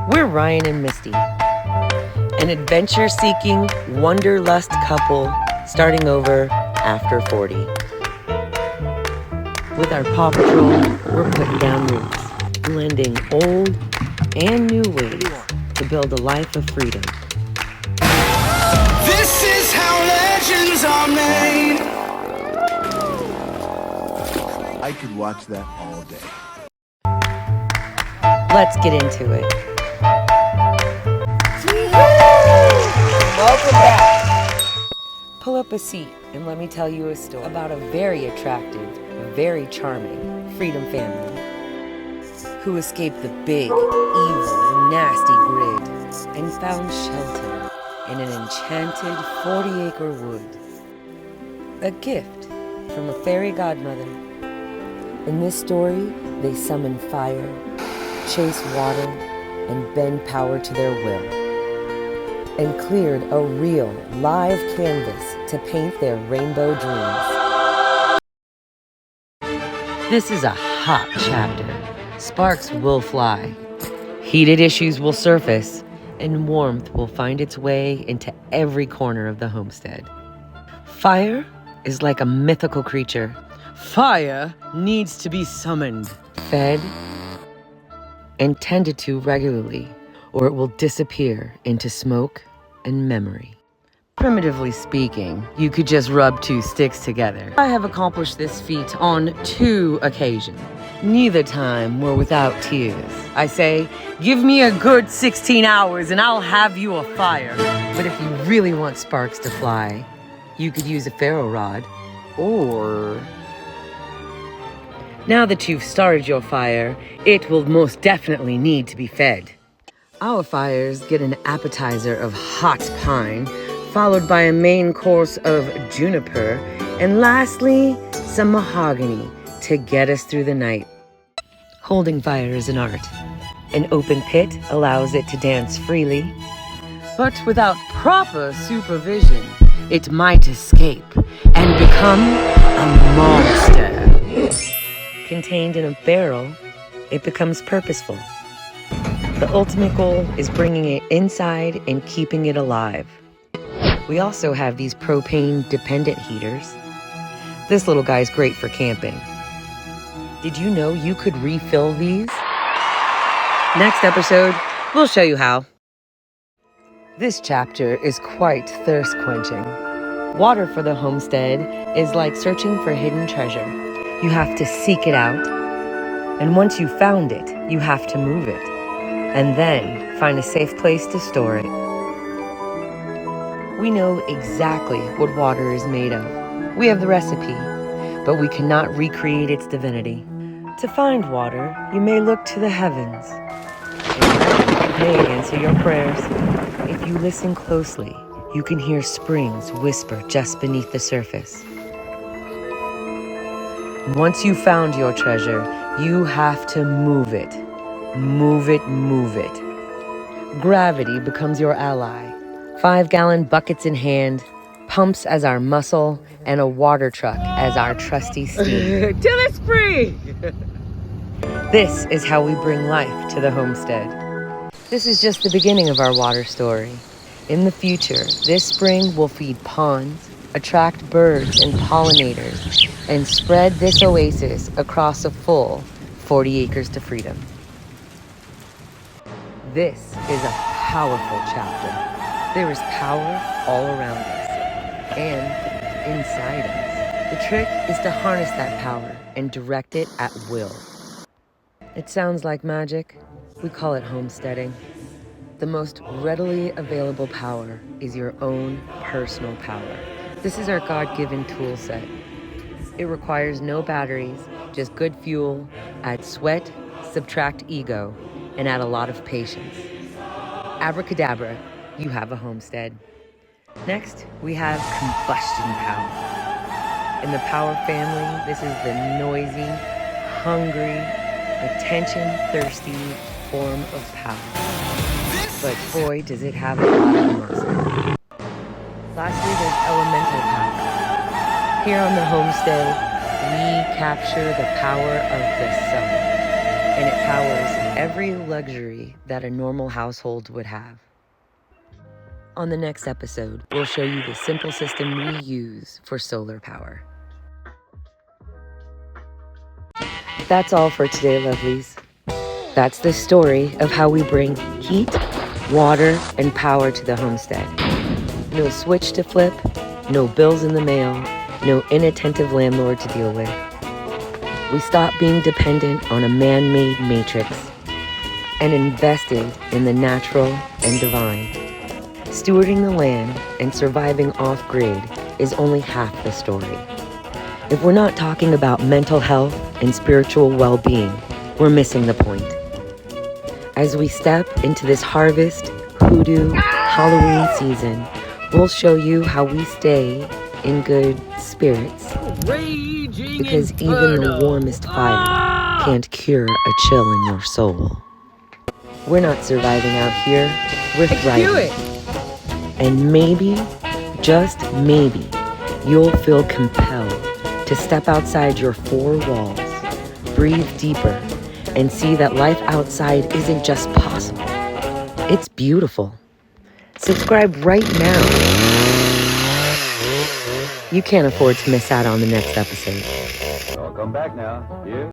We're Ryan and Misty, an adventure-seeking, wanderlust couple starting over after 40. With our Paw Patrol, we're putting down roots, blending old and new ways to build a life of freedom. This is how legends are made. I could watch that all day. Let's get into it. Welcome back. Pull up a seat and let me tell you a story about a very attractive, very charming freedom family who escaped the big, evil, nasty grid and found shelter in an enchanted 40-acre wood. A gift from a fairy godmother. In this story, they summon fire, chase water, and bend power to their will, and cleared a real, live canvas to paint their rainbow dreams. This is a hot chapter. Sparks will fly. Heated issues will surface, and warmth will find its way into every corner of the homestead. Fire is like a mythical creature. Fire needs to be summoned, fed, and tended to regularly, or it will disappear into smoke and memory. Primitively speaking, you could just rub two sticks together. I have accomplished this feat on 2 occasions. Neither time were without tears. I say, give me a good 16 hours and I'll have you a fire. But if you really want sparks to fly, you could use a ferro rod, or... Now that you've started your fire, it will most definitely need to be fed. Our fires get an appetizer of hot pine, followed by a main course of juniper, and lastly, some mahogany to get us through the night. Holding fire is an art. An open pit allows it to dance freely, but without proper supervision, it might escape and become a monster. Contained in a barrel, it becomes purposeful. The ultimate goal is bringing it inside and keeping it alive. We also have these propane-dependent heaters. This little guy's great for camping. Did you know you could refill these? Next episode, we'll show you how. This chapter is quite thirst-quenching. Water for the homestead is like searching for hidden treasure. You have to seek it out, and once you've found it, you have to move it, and then find a safe place to store it. We know exactly what water is made of. We have the recipe, but we cannot recreate its divinity. To find water, you may look to the heavens. It may answer your prayers. If you listen closely, you can hear springs whisper just beneath the surface. Once you've found your treasure, you have to move it. Move it, move it. Gravity becomes your ally. 5-gallon buckets in hand, pumps as our muscle, and a water truck as our trusty steed. Till it's free! This is how we bring life to the homestead. This is just the beginning of our water story. In the future, this spring will feed ponds, attract birds and pollinators, and spread this oasis across a full 40 acres to freedom. This is a powerful chapter. There is power all around us and inside us. The trick is to harness that power and direct it at will. It sounds like magic. We call it homesteading. The most readily available power is your own personal power. This is our God-given tool set. It requires no batteries, just good fuel, add sweat, subtract ego, and add a lot of patience. Abracadabra, you have a homestead. Next, we have combustion power. In the Power family, this is the noisy, hungry, attention-thirsty form of power. But boy, does it have a lot of muscle. Lastly, there's elemental power. Here on the homestead, we capture the power of the sun. and it powers every luxury that a normal household would have. On the next episode, we'll show you the simple system we use for solar power. That's all for today, lovelies. That's the story of how we bring heat, water, and power to the homestead. No switch to flip, no bills in the mail, no inattentive landlord to deal with. We stopped being dependent on a man-made matrix and invested in the natural and divine. Stewarding the land and surviving off-grid is only half the story. If we're not talking about mental health and spiritual well-being, we're missing the point. As we step into this harvest, hoodoo, Halloween season, we'll show you how we stay in good spirits. Because even the warmest fire can't cure a chill in your soul. We're not surviving out here, we're thriving. And maybe, just maybe, you'll feel compelled to step outside your four walls, breathe deeper, and see that life outside isn't just possible, it's beautiful. Subscribe right now. You can't afford to miss out on the next episode. I'll come back now. You?